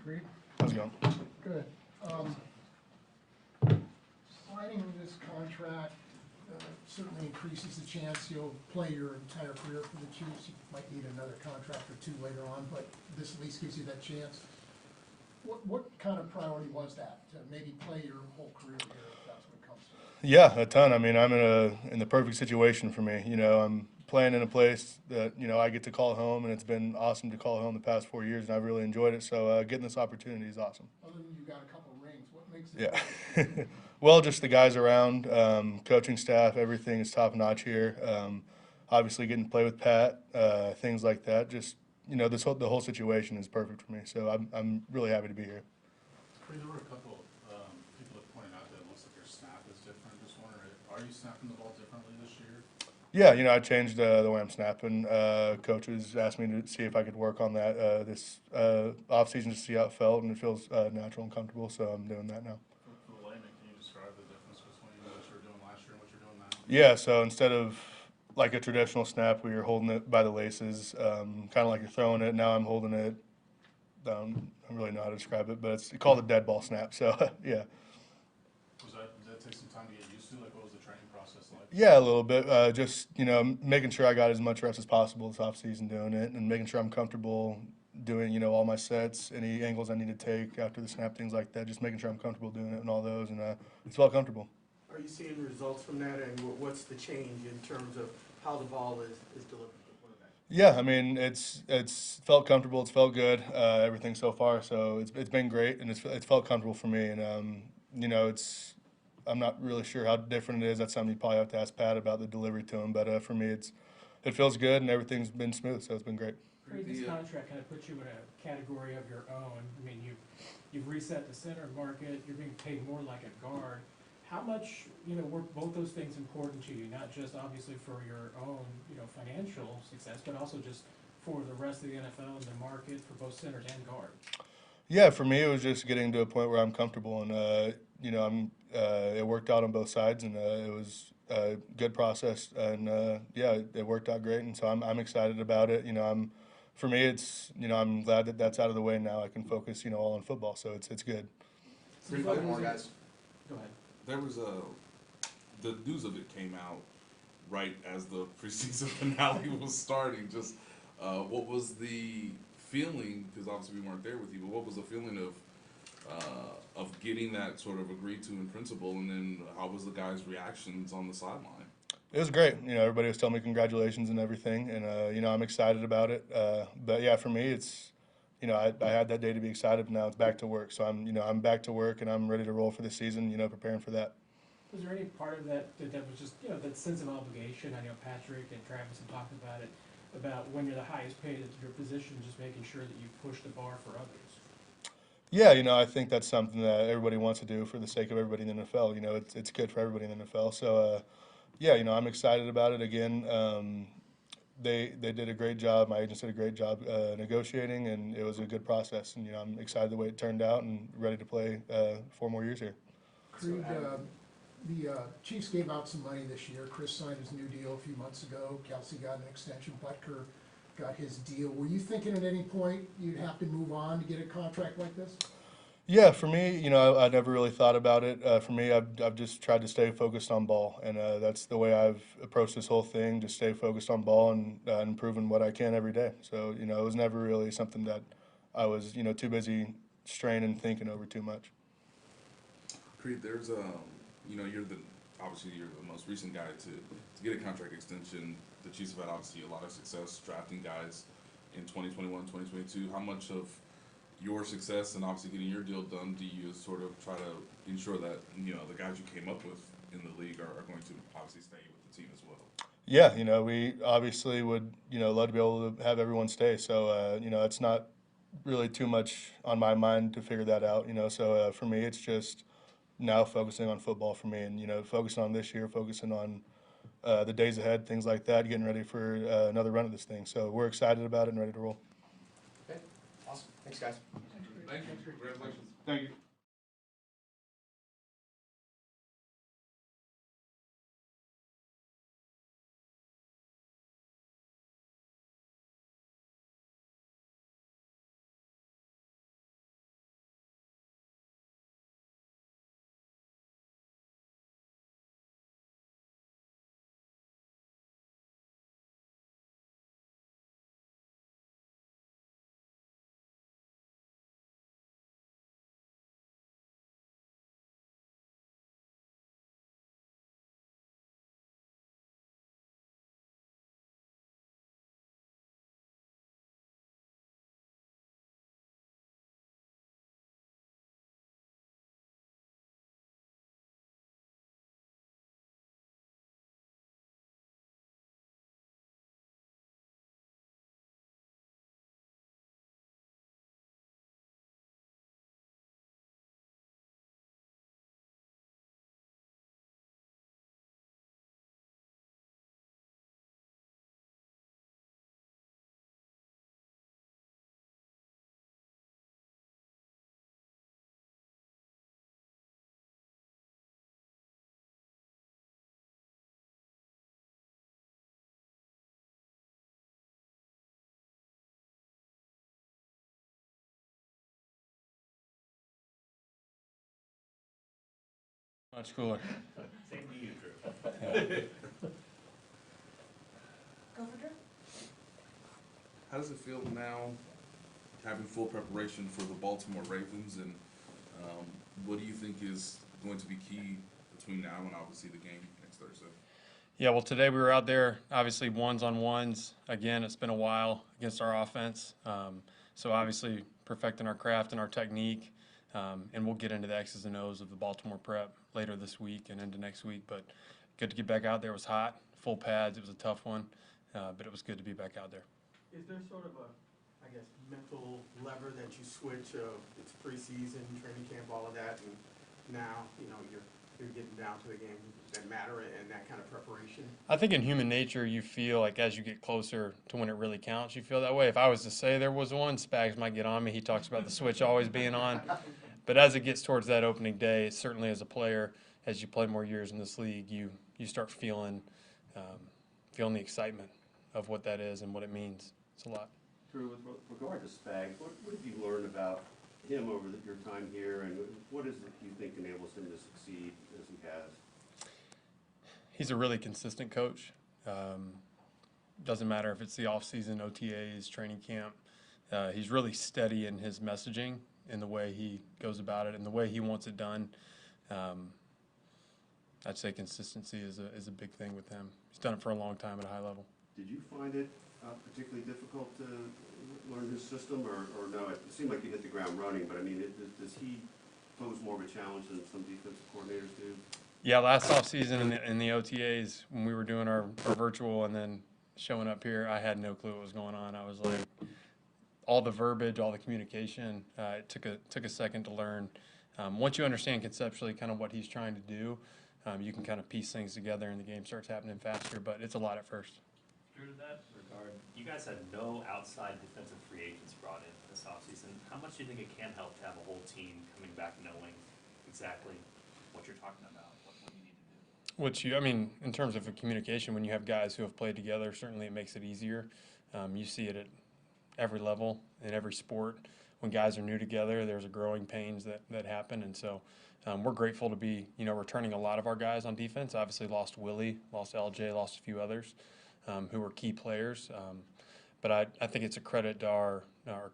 Creed? How's it going? Good. Signing this contract certainly increases the chance you'll play your entire career for the Chiefs. You might need another contract or two later on, but this at least gives you that chance. What kind of priority was that, to maybe play your whole career here, if that's what it comes to? Yeah, a ton. I mean, I'm in the perfect situation for me. I'm playing in a place that I get to call home, and it's been awesome to call home the past 4 years, and I've really enjoyed it. So getting this opportunity is awesome. Other than you got a couple rings, what makes it? Yeah. Well, just the guys around, coaching staff, everything is top notch here. Obviously, getting to play with Pat, things like that. Just the whole situation is perfect for me. So I'm really happy to be here. There were a couple people that pointed out that it looks like your snap is different. Just wondering, are you snapping the ball differently this year? Yeah, I changed the way I'm snapping. Coaches asked me to see if I could work on that this off season to see how it felt, and it feels natural and comfortable. So I'm doing that now. For the layman, can you describe the difference between what you were doing last year and what you're doing now? Yeah, so instead of like a traditional snap where you're holding it by the laces, kind of like you're throwing it, now I'm holding it. I don't really know how to describe it, but it's called a dead ball snap. So yeah. Did that take some time to get used to? Like, what was the training process like? Yeah, a little bit. Just making sure I got as much reps as possible this off season doing it, and making sure I'm comfortable doing all my sets, any angles I need to take after the snap, things like that. Just making sure I'm comfortable doing it and all those, and it's felt comfortable. Are you seeing results from that, and what's the change in terms of how the ball is delivered to the quarterback? Yeah, I mean it's felt comfortable, it's felt good, everything so far. So it's been great, and it's felt comfortable for me, and it's. I'm not really sure how different it is. That's something you probably have to ask Pat about the delivery to him. But for me, it feels good, and everything's been smooth, so it's been great. This contract kind of puts you in a category of your own. I mean, you've reset the center market. You're being paid more like a guard. How much, were both those things important to you? Not just obviously for your own, financial success, but also just for the rest of the NFL and the market for both centers and guard. Yeah, for me, it was just getting to a point where I'm comfortable, and it worked out on both sides, and it was a good process, and yeah, it worked out great, and so I'm excited about it. For me, it's I'm glad that that's out of the way now. I can focus all on football, so it's good. Three more guys. Go ahead. There was the news of it came out right as the preseason finale was starting. Just what was the feeling? Because obviously we weren't there with you, but what was the feeling of getting that sort of agreed to in principle, and then how was the guys' reactions on the sideline? It was great. Everybody was telling me congratulations and everything, and I'm excited about it. But yeah, for me, it's I had that day to be excited, but now it's back to work. So I'm back to work, and I'm ready to roll for the season. Preparing for that. Was there any part of that was just that sense of obligation? I know Patrick and Travis have talked about it, about when you're the highest paid at your position, just making sure that you push the bar for others. Yeah, I think that's something that everybody wants to do for the sake of everybody in the NFL. It's good for everybody in the NFL. So, yeah, I'm excited about it again. They did a great job. My agents did a great job negotiating, and it was a good process. And I'm excited the way it turned out, and ready to play 4 more years here. Creed, the Chiefs gave out some money this year. Chris signed his new deal a few months ago. Kelsey got an extension. Butker got his deal. Were you thinking at any point you'd have to move on to get a contract like this? Yeah, for me, I never really thought about it. For me, I've just tried to stay focused on ball, and that's the way I've approached this whole thing. Just stay focused on ball and improving what I can every day. So it was never really something that I was too busy straining and thinking over too much. Creed, there's you're the most recent guy to get a contract extension. The Chiefs have had obviously a lot of success drafting guys in 2021, 2022. How much of your success and obviously getting your deal done do you sort of try to ensure that the guys you came up with in the league are going to obviously stay with the team as well? Yeah, we obviously would love to be able to have everyone stay. So it's not really too much on my mind to figure that out. So for me, it's just now focusing on football for me, and focusing on this year, focusing on the days ahead, things like that, getting ready for another run of this thing. So we're excited about it and ready to roll. Okay, awesome. Thanks, guys. Thank you. Congratulations. Thank you. Much cooler. Same to you, Drew. Go for Drew. How does it feel now having full preparation for the Baltimore Ravens, and what do you think is going to be key between now and obviously the game next Thursday? Yeah, well, today we were out there, obviously ones-on-ones. Again, it's been a while against our offense. So obviously perfecting our craft and our technique. And we'll get into the X's and O's of the Baltimore prep later this week and into next week. But good to get back out there. It was hot, full pads. It was a tough one, but it was good to be back out there. Is there sort of a, I guess, mental lever that you switch of it's preseason, training camp, all of that, and now, you know, you're getting down to the game that matter and that kind of preparation? I think in human nature, you feel like as you get closer to when it really counts, you feel that way. If I was to say there was one, Spags might get on me. He talks about the switch always being on. But as it gets towards that opening day, certainly as a player, as you play more years in this league, you start feeling the excitement of what that is and what it means. It's a lot. Drew, with regard to Spags, what have you learned about him over your time here, and what is it you think enables him to succeed as he has? He's a really consistent coach. Doesn't matter if it's the off-season, OTAs, training camp. He's really steady in his messaging, in the way he goes about it, and the way he wants it done. I'd say consistency is a big thing with him. He's done it for a long time at a high level. Did you find it particularly difficult to learn his system, or no? It seemed like you hit the ground running, but I mean, does he pose more of a challenge than some defensive coordinators do? Yeah, last offseason in the OTAs, when we were doing our virtual and then showing up here, I had no clue what was going on. I was like, all the verbiage, all the communication, it took a second to learn. Once you understand conceptually kind of what he's trying to do, you can kind of piece things together and the game starts happening faster, but it's a lot at first. Drew, to that regard, you guys had no outside defensive free agents brought in this offseason. How much do you think it can help to have a whole team coming back knowing exactly what you're talking about, what you need to do? I mean, in terms of communication, when you have guys who have played together, certainly it makes it easier. You see it at every level, in every sport. When guys are new together, there's a growing pains that happen. And so we're grateful to be, returning a lot of our guys on defense. Obviously lost Willie, lost LJ, lost a few others who were key players. But I think it's a credit to our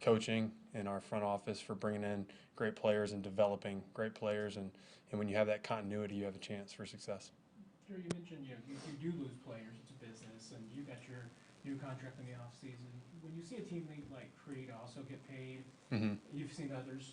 coaching and our front office for bringing in great players and developing great players. And when you have that continuity, you have a chance for success. Drew, you mentioned you do lose players. It's a business, and you got your new contract in the off season. When you see a team like Creed also get paid, you've seen others.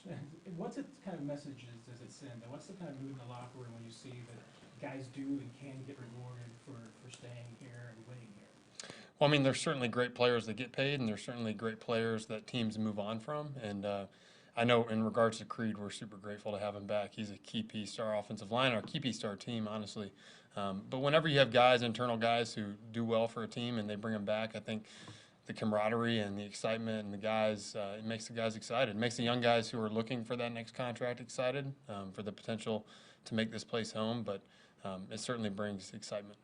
What's it kind of messages does it send? And what's the kind of mood in the locker room when you see that guys do and can get rewarded for staying here and winning here? Well, I mean, there's certainly great players that get paid, and there's certainly great players that teams move on from. And I know in regards to Creed, we're super grateful to have him back. He's a key piece to our offensive line, or a key piece to our team, honestly. But whenever you have guys, internal guys who do well for a team and they bring them back, I think the camaraderie and the excitement and the guys, it makes the guys excited. It makes the young guys who are looking for that next contract excited for the potential to make this place home. But it certainly brings excitement.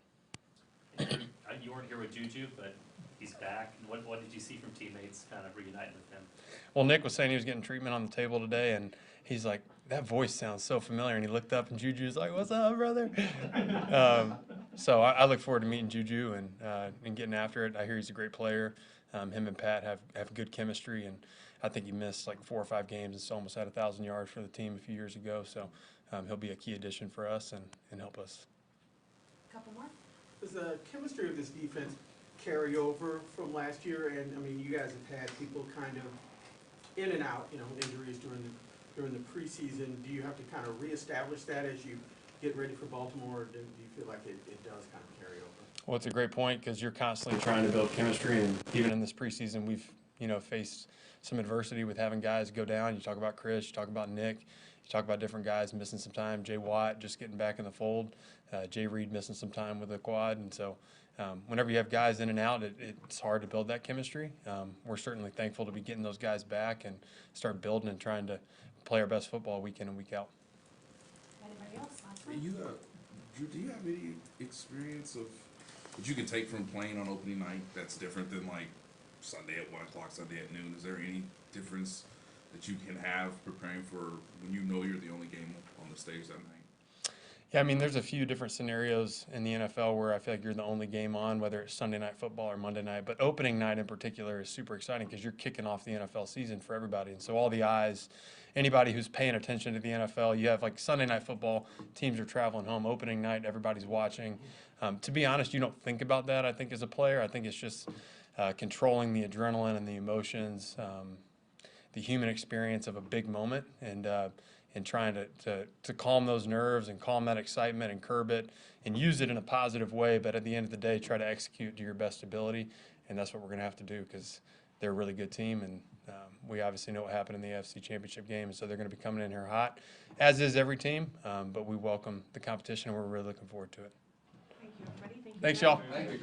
You weren't here with Juju, but he's back. And what did you see from teammates kind of reuniting with him? Well, Nick was saying he was getting treatment on the table today, and he's like, that voice sounds so familiar. And he looked up, and Juju's like, what's up, brother? So I look forward to meeting Juju and getting after it. I hear he's a great player. Him and Pat have good chemistry, and I think he missed like 4 or 5 games and still almost had 1,000 yards for the team a few years ago. So he'll be a key addition for us and help us. Couple more. Does the chemistry of this defense carry over from last year? And I mean, you guys have had people kind of in and out, with injuries during the preseason. Do you have to kind of reestablish that as you get ready for Baltimore, or do you feel like it does kind of carry over? Well, it's a great point because you're constantly trying to build chemistry, and even in this preseason, we've faced some adversity with having guys go down. You talk about Chris, you talk about Nick, you talk about different guys missing some time. Jay Watt just getting back in the fold, Jay Reed missing some time with the quad, and so whenever you have guys in and out, it's hard to build that chemistry. We're certainly thankful to be getting those guys back and start building and trying to play our best football week in and week out. Anybody else? Last one? Drew, do you have any experience of that you can take from playing on opening night that's different than like Sunday at 1 o'clock, Sunday at noon? Is there any difference that you can have preparing for when you know you're the only game on the stage that night? Yeah, I mean, there's a few different scenarios in the NFL where I feel like you're the only game on, whether it's Sunday night football or Monday night. But opening night in particular is super exciting because you're kicking off the NFL season for everybody. And so all the eyes, anybody who's paying attention to the NFL, you have like Sunday night football, teams are traveling home. Opening night, everybody's watching. To be honest, you don't think about that, I think, as a player. I think it's just controlling the adrenaline and the emotions, the human experience of a big moment, and trying to calm those nerves and calm that excitement and curb it and use it in a positive way. But at the end of the day, try to execute to your best ability. And that's what we're going to have to do because they're a really good team. And we obviously know what happened in the AFC Championship game. And so they're going to be coming in here hot, as is every team. But we welcome the competition and we're really looking forward to it. Thank you, everybody. Thank you. Thanks, y'all. Thank you.